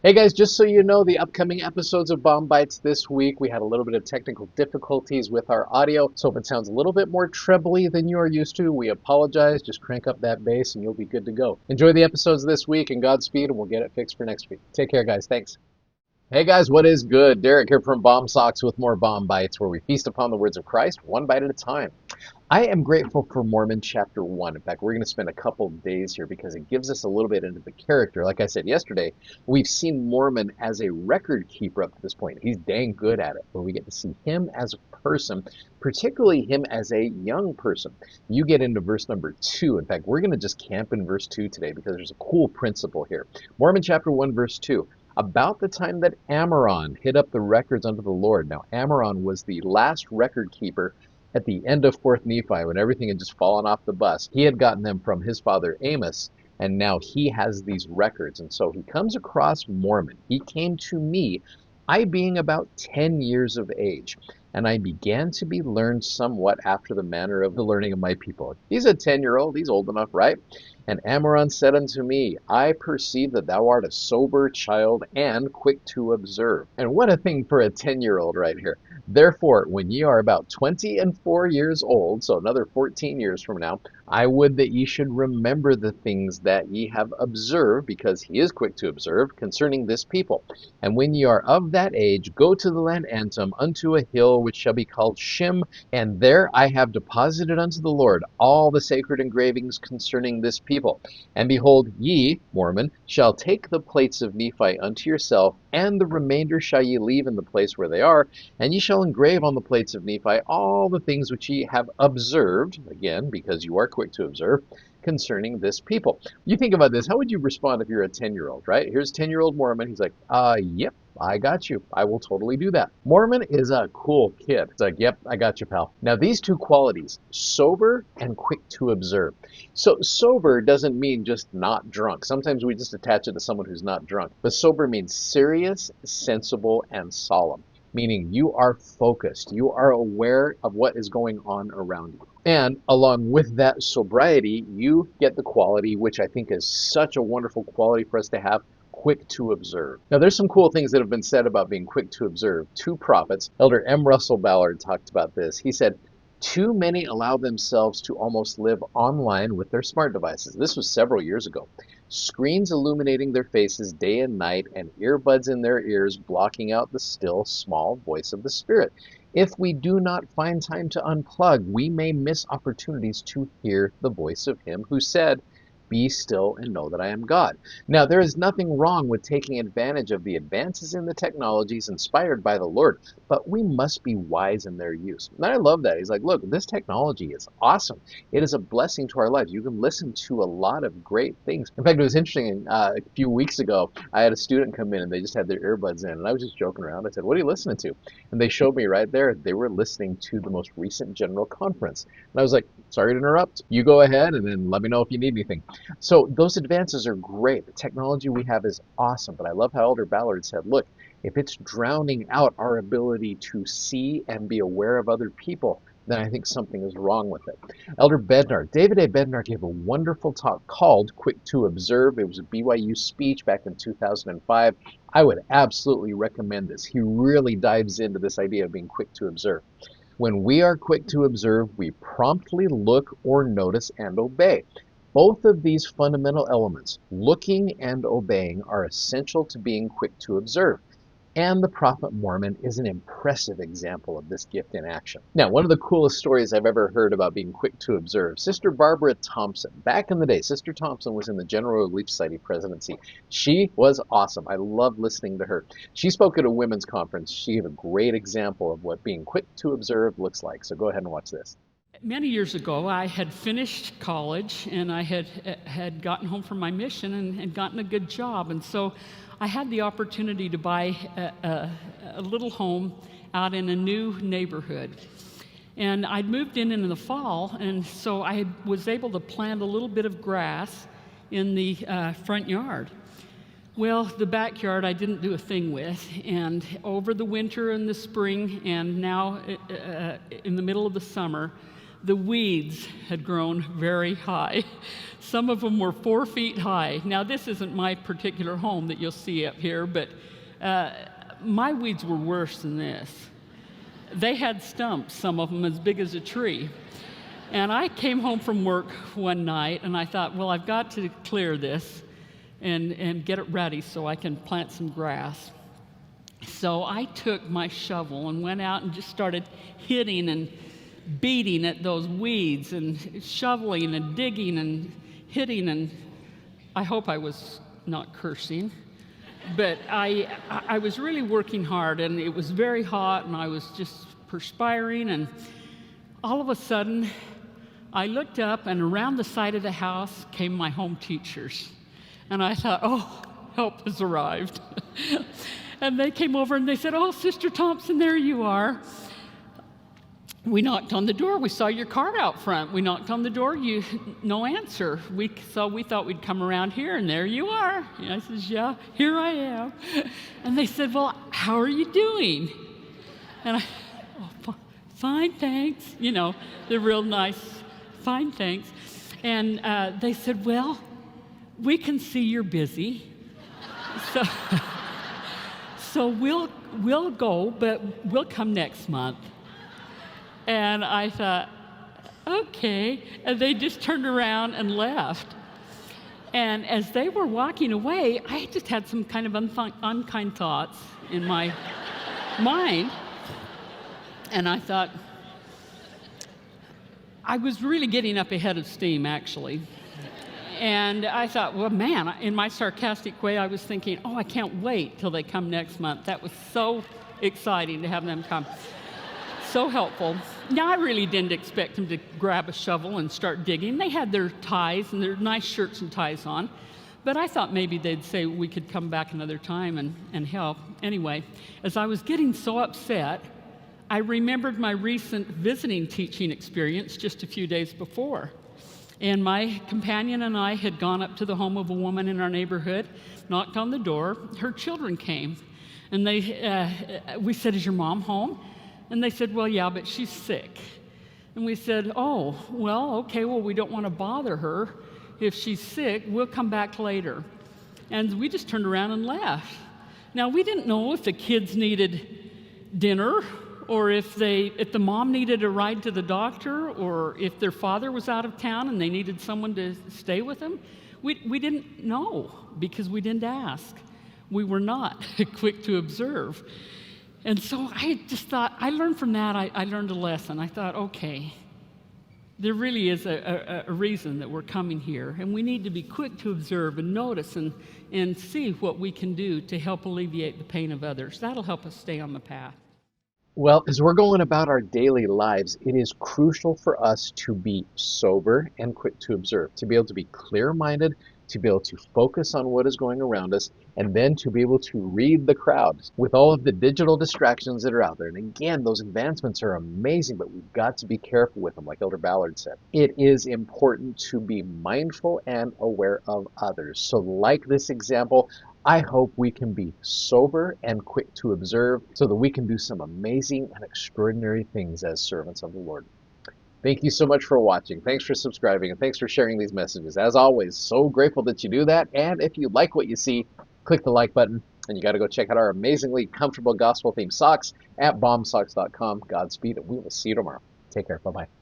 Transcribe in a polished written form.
Hey guys, just so you know, the upcoming episodes of Bomb Bites this week, we had a little bit of technical difficulties with our audio, so if it sounds a little bit more trebly than you are used to, we apologize. Just crank up that bass and you'll be good to go. Enjoy the episodes this week and Godspeed, and we'll get it fixed for next week. Take care, guys. Thanks. Hey guys, what is good? Derek here from Bomb Socks with more Bomb Bites, where we feast upon the words of Christ one bite at a time. I am grateful for Mormon chapter 1. In fact, we're going to spend a couple days here because it gives us a little bit into the character. Like I said yesterday, we've seen Mormon as a record keeper up to this point. He's dang good at it, but we get to see him as a person, particularly him as a young person. You get into verse number 2. In fact, we're going to just camp in verse 2 today because there's a cool principle here. Mormon chapter 1, verse 2. About the time that Ammoron hid up the records unto the Lord. Now, Ammoron was the last record keeper at the end of 4th Nephi, when everything had just fallen off the bus. He had gotten them from his father Amos, and now he has these records. And so he comes across Mormon. He came to me, I being about 10 years of age, and I began to be learned somewhat after the manner of the learning of my people. He's a 10-year-old, he's old enough, right? And Ammoron said unto me, I perceive that thou art a sober child and quick to observe. And what a thing for a 10-year-old right here. Therefore, when ye are about 24 years old, so another 14 years from now, I would that ye should remember the things that ye have observed, because he is quick to observe, concerning this people. And when ye are of that age, go to the land Antum, unto a hill which shall be called Shim, and there I have deposited unto the Lord all the sacred engravings concerning this people. And behold, ye, Mormon, shall take the plates of Nephi unto yourself, and the remainder shall ye leave in the place where they are, and ye shall engrave on the plates of Nephi all the things which ye have observed, again, because you are quick to observe, concerning this people. You think about this, how would you respond if you're a 10-year-old, right? Here's 10-year-old Mormon. He's like, yep, I got you. I will totally do that. Mormon is a cool kid. It's like, yep, I got you, pal. Now, these two qualities, sober and quick to observe. So sober doesn't mean just not drunk. Sometimes we just attach it to someone who's not drunk. But sober means serious, sensible, and solemn, meaning you are focused. You are aware of what is going on around you. And along with that sobriety, you get the quality, which I think is such a wonderful quality for us to have, quick to observe. Now, there's some cool things that have been said about being quick to observe. Two prophets, Elder M. Russell Ballard talked about this. He said, too many allow themselves to almost live online with their smart devices. This was several years ago. Screens illuminating their faces day and night, and earbuds in their ears blocking out the still, small voice of the Spirit. If we do not find time to unplug, we may miss opportunities to hear the voice of Him who said, be still and know that I am God. Now, there is nothing wrong with taking advantage of the advances in the technologies inspired by the Lord, but we must be wise in their use. And I love that. He's like, look, this technology is awesome. It is a blessing to our lives. You can listen to a lot of great things. In fact, it was interesting. A few weeks ago, I had a student come in and they just had their earbuds in, and I was just joking around. I said, what are you listening to? And they showed me right there, they were listening to the most recent general conference. And I was like, sorry to interrupt. You go ahead and then let me know if you need anything. So those advances are great. The technology we have is awesome, but I love how Elder Ballard said, look, if it's drowning out our ability to see and be aware of other people, then I think something is wrong with it. Elder Bednar, David A. Bednar gave a wonderful talk called Quick to Observe. It was a BYU speech back in 2005. I would absolutely recommend this. He really dives into this idea of being quick to observe. When we are quick to observe, we promptly look or notice and obey. Both of these fundamental elements, looking and obeying, are essential to being quick to observe. And the Prophet Mormon is an impressive example of this gift in action. Now, one of the coolest stories I've ever heard about being quick to observe, Sister Barbara Thompson. Back in the day, Sister Thompson was in the General Relief Society presidency. She was awesome. I loved listening to her. She spoke at a women's conference. She gave a great example of what being quick to observe looks like. So go ahead and watch this. Many years ago, I had finished college and I had gotten home from my mission and gotten a good job. And so I had the opportunity to buy a little home out in a new neighborhood. And I'd moved in the fall, and so I was able to plant a little bit of grass in the front yard. Well, the backyard I didn't do a thing with, and over the winter and the spring, and now in the middle of the summer, the weeds had grown very high. Some of them were 4 feet high. Now, this isn't my particular home that you'll see up here, but my weeds were worse than this. They had stumps, some of them as big as a tree. And I came home from work one night, and I thought, well, I've got to clear this and get it ready so I can plant some grass. So I took my shovel and went out and just started hitting and beating at those weeds and shoveling and digging and hitting, and I hope I was not cursing, but I was really working hard, and it was very hot, and I was just perspiring, and all of a sudden I looked up, and around the side of the house came my home teachers, and I thought, oh, help has arrived. And they came over and they said, oh, Sister Thompson, there you are. We knocked on the door. We saw your card out front. We knocked on the door. No answer. So we thought we'd come around here, and there you are. And I says, yeah, here I am. And they said, well, how are you doing? And I, oh, fine, thanks. You know, they're real nice. Fine, thanks. And they said, well, we can see you're busy. So we'll go, but we'll come next month. And I thought, okay. And they just turned around and left. And as they were walking away, I just had some kind of unkind thoughts in my mind. And I thought, I was really getting up ahead of steam, actually. And I thought, well, man, in my sarcastic way, I was thinking, oh, I can't wait till they come next month. That was so exciting to have them come. So helpful. Now, I really didn't expect them to grab a shovel and start digging. They had their ties and their nice shirts and ties on. But I thought maybe they'd say we could come back another time and help. Anyway, as I was getting so upset, I remembered my recent visiting teaching experience just a few days before. And my companion and I had gone up to the home of a woman in our neighborhood, knocked on the door. Her children came. And we said, is your mom home? And they said, well, yeah, but she's sick. And we said, oh, well, okay, well, we don't want to bother her. If she's sick, we'll come back later. And we just turned around and left. Now, we didn't know if the kids needed dinner, or if the mom needed a ride to the doctor, or if their father was out of town and they needed someone to stay with them. We didn't know because we didn't ask. We were not quick to observe. And so I just thought, I learned from that, I learned a lesson. I thought, okay, there really is a reason that we're coming here, and we need to be quick to observe and notice and see what we can do to help alleviate the pain of others. That'll help us stay on the path. Well, as we're going about our daily lives, it is crucial for us to be sober and quick to observe, to be able to be clear-minded, to be able to focus on what is going around us, and then to be able to read the crowd with all of the digital distractions that are out there. And again, those advancements are amazing, but we've got to be careful with them, like Elder Ballard said. It is important to be mindful and aware of others. So like this example, I hope we can be sober and quick to observe so that we can do some amazing and extraordinary things as servants of the Lord. Thank you so much for watching. Thanks for subscribing, and thanks for sharing these messages. As always, so grateful that you do that. And if you like what you see, click the like button. And you got to go check out our amazingly comfortable gospel-themed socks at bombsocks.com. Godspeed, and we will see you tomorrow. Take care. Bye-bye.